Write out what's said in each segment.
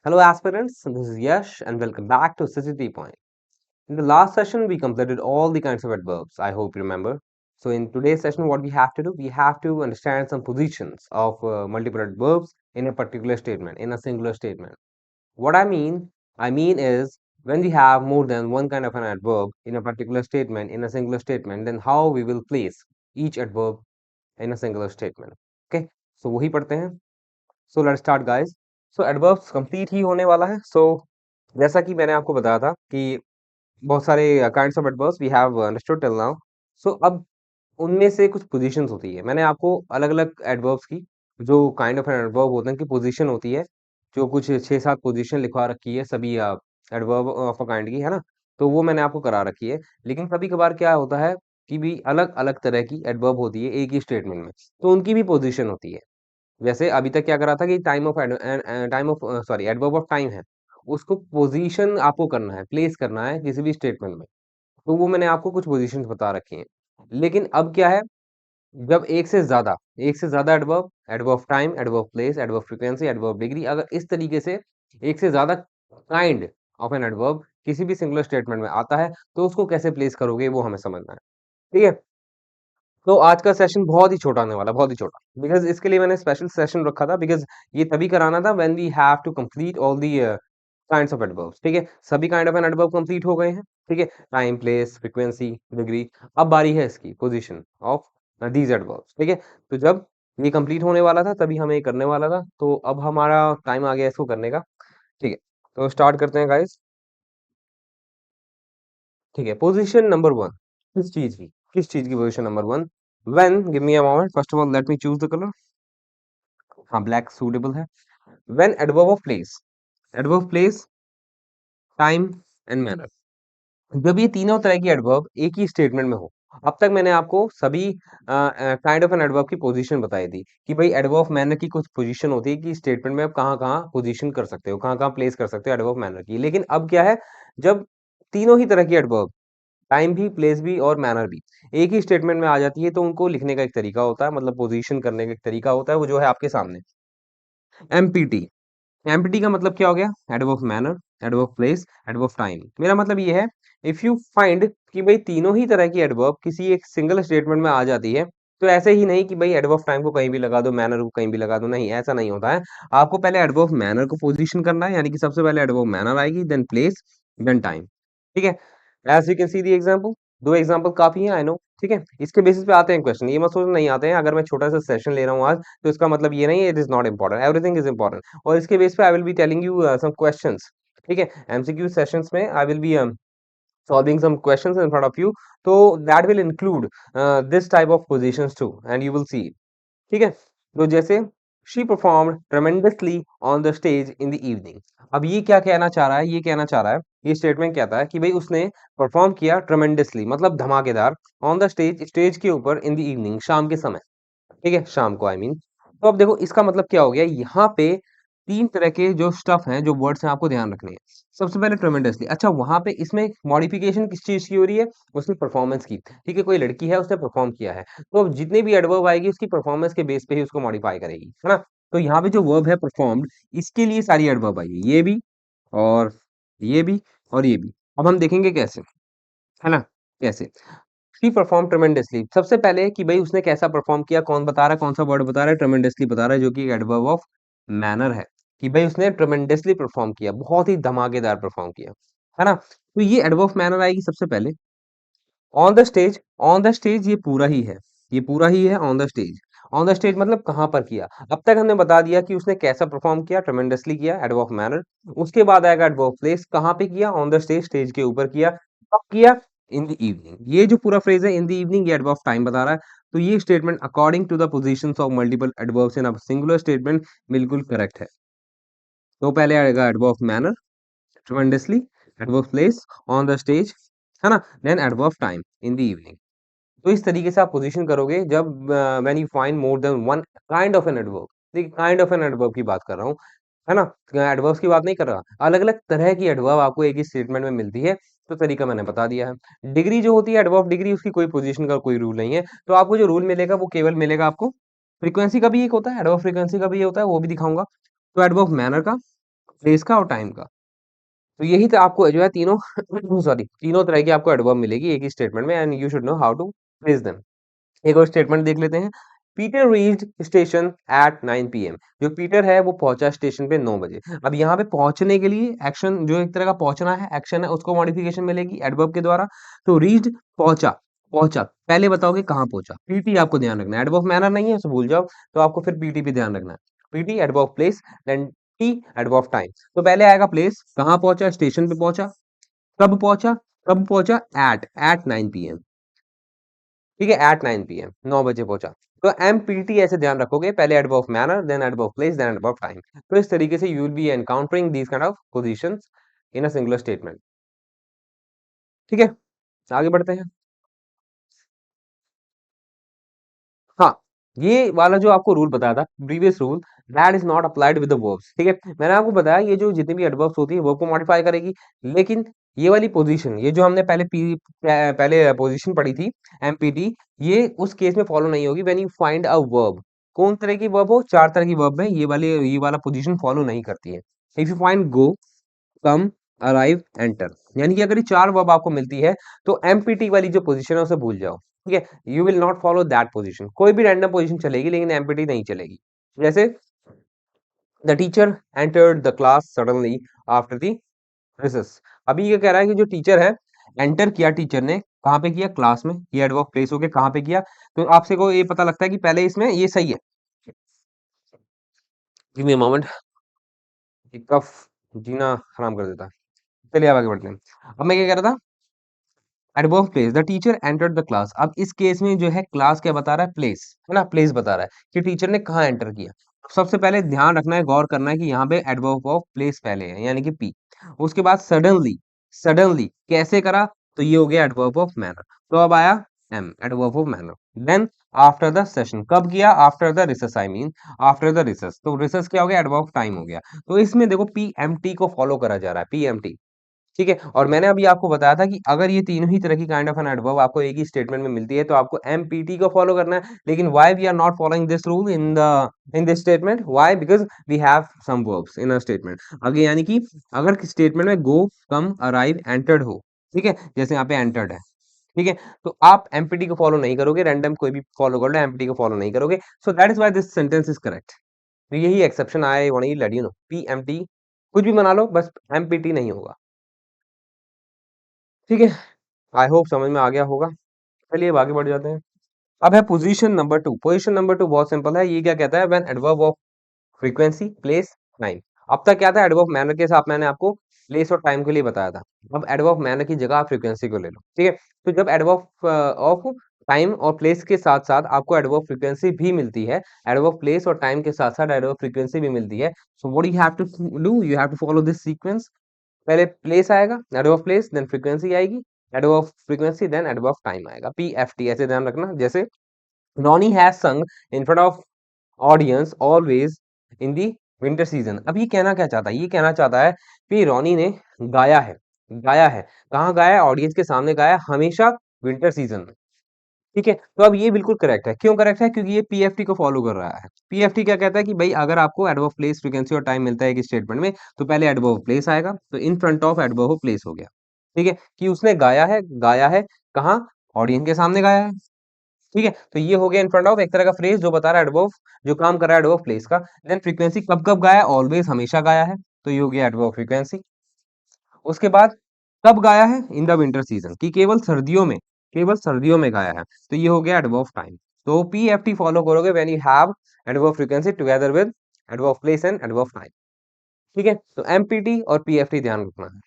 Hello aspirants, this is Yash and welcome back to City Point. In the last session, we completed all the kinds of adverbs, I hope you remember. So in today's session, what we have to do, we have to understand some positions of multiple adverbs in a particular statement, in a singular statement. What I mean is when we have more than one kind of an adverb in a particular statement, in a singular statement, then how we will place each adverb in a singular statement. Okay, so वही पढ़ते हैं. So let's start guys. So adverbs complete ही होने वाला है. सो जैसा कि मैंने आपको बताया था कि बहुत सारे kinds of adverbs we have understood till now. So अब उनमें से कुछ पोजीशंस होती है. मैंने आपको अलग-अलग एडवर्ब्स की जो काइंड ऑफ एन एडवर्ब होते हैं कि पोजीशन होती है, जो कुछ 6-7 पोजीशन लिखवा रखी है सभी एडवर्ब ऑफ अ काइंड की, है ना? तो वो मैंने आपको करा रखी है. लेकिन कभी-कभार क्या होता है कि भी अलग-अलग तरह की एडवर्ब होती है एक ही स्टेटमेंट में, तो उनकी भी पोजीशन होती है. वैसे अभी तक क्या करा था कि time of sorry adverb of time है, उसको पोजीशन आपको करना है, प्लेस करना है किसी भी स्टेटमेंट में, तो वो मैंने आपको कुछ पोजीशंस बता रखी हैं. लेकिन अब क्या है, जब एक से ज्यादा adverb, adverb of time, adverb of place, adverb frequency, adverb degree, अगर इस तरीके से एक से ज्यादा काइंड ऑफ एन एडवर्ब किसी भी सिंगुलर स्टेटमेंट में आता है, तो उसको कैसे प्लेस करोगे वो हमें समझना है. ठीक है. तो आज का सेशन बहुत ही छोटा होने वाला, बहुत ही छोटा, बिकॉज़ इसके लिए मैंने स्पेशल सेशन रखा था, बिकॉज़ ये तभी कराना था when we have to complete all the kinds of adverbs. ठीक है, सभी kind of an adverb complete हो गए हैं. ठीक है, टाइम, प्लेस, फ्रीक्वेंसी, डिग्री. अब बारी है इसकी पोजीशन ऑफ दीज एडवर्ब्स. ठीक है, तो जब ये कंप्लीट होने वाला था तभी हमें ये करने वाला था, तो अब हमारा टाइम आ गया इसको करने का. ठीक है, तो स्टार्ट करते हैं गाइस. ठीक है, पोजीशन नंबर वन किस चीज की position number one. When, give me a moment, first of all let me choose the colour. हाँ, ब्लैक सूटेबल है. When adverb place, time and manner. जब ये तीनों तरह की एडवर्ब एक ही स्टेटमेंट में हो. अब तक मैंने आपको सभी काइंड ऑफ एन एडवर्ब की पोजीशन बताई थी कि भाई एडवर्ब ऑफ मैनर की कुछ पोजीशन होती है कि स्टेटमेंट में आप कहाँ कहाँ पोजीशन कर सकते हो, कहाँ कहाँ प्लेस कर सकते हो एडवर्ब मैनर की. लेकिन अब क्या है, जब तीनों ही तरह की एडवर्ब, टाइम भी, प्लेस भी और मैनर भी एक ही स्टेटमेंट में आ जाती है, तो उनको लिखने का एक तरीका होता है, मतलब पोजीशन करने का एक तरीका होता है, वो जो है आपके सामने. एमपीटी. एमपीटी का मतलब क्या हो गया? Adverb of manner, adverb of place, adverb of time. मेरा मतलब ये है, इफ यू फाइंड कि भाई तीनों ही तरह की एडवर्ब किसी एक सिंगल स्टेटमेंट में आ जाती है, तो ऐसे ही नहीं कि भाई एडवर्ब ऑफ टाइम को कहीं भी लगा दो, मैनर को कहीं भी लगा दो, नहीं, ऐसा नहीं होता है. आपको पहले एडवर्ब ऑफ मैनर को पोजीशन करना है, यानी कि सबसे पहले एडवर्ब मैनर आएगी, देन प्लेस, देन टाइम. ठीक है, as you can see the example. दो एग्जाम्पल काफी है, आई नो. ठीक है, इसके बेसिस पे आते हैं क्वेश्चन, ये मत सोचो नहीं आते हैं. अगर मैं छोटा सा सेशन ले रहा हूँ आज, तो इसका मतलब ये नहीं है it is not important, everything is important. और इसके बेस पे I will be telling you some questions. ठीक है, एमसीक्यू सेशंस में I will be solving some questions in front of you, so that will include this type of positions too and you will see. ठीक है, तो जैसे she performed tremendously on the stage in the evening. अब ये क्या कहना चाह रहा है, ये कहना चाह रहा है, ये स्टेटमेंट कहता है कि भाई उसने परफॉर्म किया ट्रेमेंडसली, मतलब धमाकेदार, ऑन द स्टेज, स्टेज के ऊपर, इन द इवनिंग, शाम के समय. ठीक है, शाम को आई मीन. तो अब देखो इसका मतलब क्या हो गया, यहाँ पे तीन तरह के जो स्टफ हैं, जो वर्ड्स हैं, आपको ध्यान रखने हैं. सबसे पहले ट्रेमेंडसली. अच्छा, वहां पे इसमें मॉडिफिकेशन किस चीज की हो रही है? उसकी परफॉर्मेंस की. ठीक है, कोई लड़की है, उसने परफॉर्म किया है, तो अब जितने भी एडवर्ब आएगी उसकी परफॉर्मेंस के बेस पे ही उसको मॉडिफाई करेगी, है ना? तो यहाँ पे जो वर्ब है परफॉर्म्ड, इसके लिए सारी एडवर्ब आई है, ये भी और ये भी और ये भी. अब हम देखेंगे कैसे, है ना? कैसे शी परफॉर्म ट्रेमेंडसली. सबसे पहले कि भाई उसने कैसा परफॉर्म किया, कौन बता रहा है, कौन सा वर्ड बता रहा है? ट्रेमेंडसली बता रहा है, जो कि एडवर्ब ऑफ मैनर है, कि भाई उसने ट्रेमेंडसली परफॉर्म किया, बहुत ही धमाकेदार परफॉर्म किया, है ना? तो ये एडवर्ब ऑफ मैनर आएगी सबसे पहले. On the stage, on the stage ये पूरा ही है, ये पूरा ही है on the stage. On the stage मतलब कहाँ पर किया? अब तक हमने बता दिया कि उसने कैसा परफॉर्म किया, ट्रेमेंडसली किया, एडवर्ब ऑफ मैनर. उसके बाद आएगा एडवर्ब ऑफ प्लेस, कहाँ पे किया? ऑन द स्टेज, स्टेज के ऊपर किया. कब किया? In the evening. ये जो पूरा फ्रेज है इन द इवनिंग, ये एडवर्ब ऑफ टाइम बता रहा है. तो ये statement according to the positions of multiple adverbs in a singular statement बिल्कुल करेक्ट है. तो पहले आएगा adverb of manner, tremendously, adverb of place, on the stage, है ना? Then adverb of time, in the evening. तो इस तरीके से आप पोजीशन करोगे जब when you find more than one kind of an adverb. देखिए, काइंड ऑफ एन एडवर्ब की बात कर रहा हूँ, है ना? एडवर्ब्स की बात नहीं कर रहा. अलग अलग तरह की एडवर्ब आपको एक ही स्टेटमेंट में मिलती है, तो तरीका मैंने बता दिया है. डिग्री जो होती है, एडवर्ब डिग्री, उसकी कोई पोजीशन का कोई रूल नहीं है. तो आपको जो रूल मिलेगा वो केवल मिलेगा आपको. फ्रीक्वेंसी का भी एक होता है, एडवर्ब फ्रीक्वेंसी का भी ये होता है, वो भी दिखाऊंगा. तो एडवर्ब मैनर का प्लेस का और टाइम का। तो यही तो आपको जो है तीनों सॉरी तीनों तरह की आपको एडवर्ब मिलेगी एक ही स्टेटमेंट में, and you should know how to place them. एक और स्टेटमेंट देख लेते हैं। Peter reached station at 9 PM. जो पीटर है वो पहुंचा स्टेशन पे 9 बजे। अब यहाँ पे पहुंचने के लिए एक्शन, जो एक तरह का पहुंचना है, एक्शन है, उसको मॉडिफिकेशन मिलेगी एडवर्ब के द्वारा। तो रीच्ड पहुंचा, पहुंचा पहले बताओगे कहाँ पहुंचा, पीटी आपको ध्यान रखना है, एडवर्ब मैनर नहीं है उसे भूल जाओ। तो आपको फिर पीटी पे ध्यान रखना है। P T adverb place, then T adverb time. तो पहले आएगा प्लेस, कहाँ पहुंचा, स्टेशन पे पहुंचा। कब पहुंचा, कब पहुंचा, एट 9 पीएम। ठीक है, एट 9 पीएम, 9 बजे पहुंचा। तो एमपीटी ऐसे ध्यान रखोगे, पहले adverb of manner, then adverb of place, then adverb of time. तो इस तरीके से you will be encountering these kind of positions in a singular statement. ठीक है, आगे बढ़ते हैं। हाँ, ये वाला जो आपको रूल बताया था, previous rule, that is not applied with the verbs. ठीक है, मैंने आपको बताया ये जो जितनी भी एडवर्ब्स होती है वर्ब को मॉडिफाई करेगी, लेकिन ये वाली पोजीशन, ये जो हमने पहले पोजीशन पढ़ी थी, एमपीटी, ये उस केस में फॉलो नहीं होगी when you find a verb. कौन तरह की वर्ब हो, चार तरह की वर्ब है, ये वाला पोजीशन फॉलो नहीं करती है। If you find go, come, arrive, enter, यानी कि अगर ये चार वर्ब आपको मिलती है, तो एमपीटी वाली जो पोजीशन है उसे भूल जाओ। ठीक है, you will not follow that position. कोई भी रैंडम पोजीशन चलेगी लेकिन एमपीटी नहीं चलेगी। जैसे the teacher entered the class suddenly after the recess. अभी ये कह रहा है कि जो टीचर है, एंटर किया टीचर ने, कहाँ पे किया, क्लास में। ये एडवर्ब प्लेस हो गया, कहाँ पे किया। तो आपसे को ये पता लगता है कि पहले इसमें ये सही है। गिव मी अ मोमेंट, एक कफ जीना हराम कर देता है। चलिए अब आगे बढ़ते हैं। अब मैं क्या कह रहा था, adverb place, the teacher entered the class. अब इस केस में जो है क्लास क्या बता रहा है, प्लेस, है ना, प्लेस बता रहा है कि टीचर ने कहाँ एंटर किया। सबसे पहले ध्यान रखना है, गौर करना है कि यहाँ पे एडवर्ब ऑफ प्लेस पहले है, यानी कि पी। उसके बाद सडनली, सडनली कैसे करा, तो ये हो गया एडवर्ब ऑफ मैनर। तो अब आया M, adverb of manner. Then after the session, कब किया, after the recess, I mean after the recess. तो रिसेस क्या हो गया, एडवर्ब ऑफ टाइम हो गया। तो इसमें देखो पी एम टी को फॉलो करा जा रहा है, पी एम टी। ठीक है, और मैंने अभी आपको बताया था कि अगर ये तीनों ही तरह की काइंड ऑफ एन एडवर्ब आपको एक ही स्टेटमेंट में मिलती है तो आपको एमपीटी को फॉलो करना है। लेकिन why we are not following this rule in this statement, why, because we have some verbs in a statement. अगर यानी कि अगर स्टेटमेंट में गो, कम, अराइव, एंटर्ड हो, ठीक है, जैसे यहाँ पे एंटर्ड है, ठीक है, तो आप एमपीटी को फॉलो नहीं करोगे, रैंडम कोई भी फॉलो कर लो, एमपीटी को फॉलो नहीं करोगे। So that is why this sentence is correct. तो यही exception I want to let you know, PMT कुछ भी बना लो, बस एमपीटी नहीं होगा। ठीक है, आई होप समझ में आ गया होगा। चलिए अब आगे बढ़ जाते हैं। अब है position number two. Position number two बहुत सिंपल है। ये क्या कहता है, when adverb of frequency, place, time. अब तक क्या था, एडवर्ब मैनर के साथ मैंने आपको प्लेस और टाइम के लिए बताया था। अब एडवर्ब मैनर की जगह आप फ्रीक्वेंसी को ले लो। ठीक है, तो जब एडवर्ब ऑफ टाइम और प्लेस के साथ साथ आपको एडवर्ब फ्रीक्वेंसी भी मिलती है, एडवर्ब प्लेस और टाइम के साथ साथ एडवर्ब फ्रीक्वेंसी भी मिलती है, so what you have to do, you have to follow this sequence. पहले प्लेस आएगा, एडवर्ब प्लेस, देन फ्रीक्वेंसी आएगी, adverb frequency, then adverb time आएगा, पीएफटी। ऐसे ध्यान रखना। जैसे रॉनी हैज सung in front of audience always in the winter season. अब ये कहना क्या चाहता है, ये कहना चाहता है कि रॉनी ने गाया है, गाया है, कहाँ गाया है, ऑडियंस के सामने गाया है, हमेशा विंटर सीजन में। ठीक है, तो अब ये बिल्कुल करेक्ट है। क्यों करेक्ट है, क्योंकि ये पीएफटी को फॉलो कर रहा है। पीएफटी क्या कहता है कि भाई अगर आपको एडवर्ब प्लेस, फ्रीक्वेंसी और टाइम मिलता है एक स्टेटमेंट में, तो पहले एडवर्ब प्लेस आएगा, तो इन फ्रंट ऑफ एडवर्ब प्लेस हो गया। ठीक है, कि उसने गाया है, गाया है कहाँ, ऑडियंस के सामने गाया है। ठीक है, तो ये हो गया इन फ्रंट ऑफ, एक तरह का फ्रेज जो बता रहा है एडवर्ब, जो काम कर रहा है एडवर्ब प्लेस का। देन फ्रीक्वेंसी, कब कब गाया, ऑलवेज, हमेशा गाया है, तो ये हो गया एडवर्ब फ्रीक्वेंसी। उसके बाद कब गाया है, इन द विंटर सीजन, कि केवल सर्दियों में, केवल सर्दियों में गाया है, तो ये हो गया एडवर्ब टाइम। तो पीएफटी फॉलो करोगे when you have adverb frequency together with adverb place and adverb time. ठीक है, तो एमपीटी और पीएफटी ध्यान रखना है।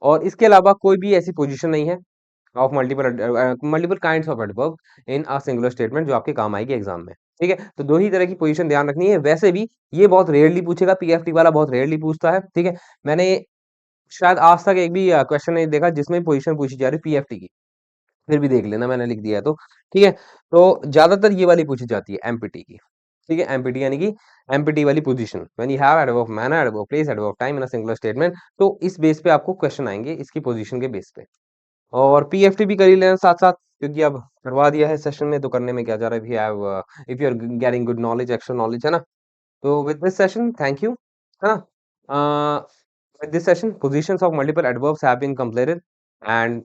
और इसके अलावा कोई भी ऐसी पोजीशन नहीं है of multiple kinds of adverb in a singular statement जो आपके काम आएगी एग्जाम में। ठीक है, तो दो ही तरह की पोजीशन ध्यान रखनी है। वैसे भी ये बहुत रेयरली पूछेगा, पीएफटी वाला बहुत रेयरली पूछता है। ठीक है, मैंने शायद आज तक एक भी क्वेश्चन नहीं देखा जिसमें पोजीशन पूछी जा रही पीएफटी की। फिर भी देख लेना, मैंने लिख दिया है तो। ठीक है, तो ज्यादातर ये वाली पूछी जाती है एमपीटी की। ठीक है, एमपीटी यानी कि एमपीटी वाली position, when you have adverb manner, adverb place, adverb time in a singular statement, तो इस बेस पे आपको क्वेश्चन आएंगे इसकी पोजीशन के बेस पे। और पीएफटी भी कर ही लेना साथ साथ, क्योंकि अब करवा दिया है सेशन में, तो करने में क्या जा रहा है, if you are getting good knowledge, extra knowledge, है ना। तो with this session, thank you, है ना। with this session positions of multiple adverbs have been completed and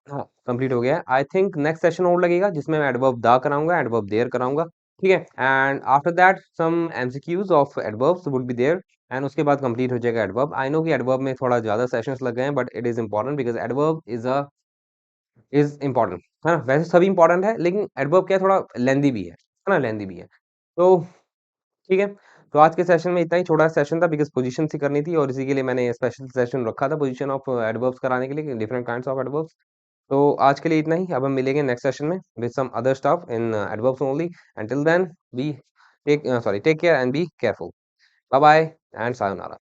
हाँ, कंप्लीट हो गया है। आई थिंक नेक्स्ट सेशन और लगेगा जिसमें मैं एडवर्ब द कराऊंगा, एडवर्ब देयर कराऊंगा, ठीक है। And after that some MCQs of adverbs would be there and उसके बाद कंप्लीट हो जाएगा एडवर्ब। आई नो कि एडवर्ब में थोड़ा ज्यादा सेशंस लग गए हैं but it is important because adverb is important, है ना। वैसे सभी इंपॉर्टेंट है लेकिन एडवर्ब क्या है, थोड़ा लेंदी भी है ना, लेंदी भी है। तो ठीक है, तो आज के सेशन में इतना ही छोटा सेशन था बिकॉज़ पोजीशन ही करनी थी और इसी के लिए मैंने स्पेशल सेशन रखा था पोजीशन ऑफ एडवर्ब्स कराने के लिए, डिफरेंट काइंड्स ऑफ एडवर्ब्स। तो आज के लिए इतना ही, अब हम मिलेंगे नेक्स्ट सेशन में with some other stuff in adverbs only. Until then be take care and be careful. Bye bye and sayonara.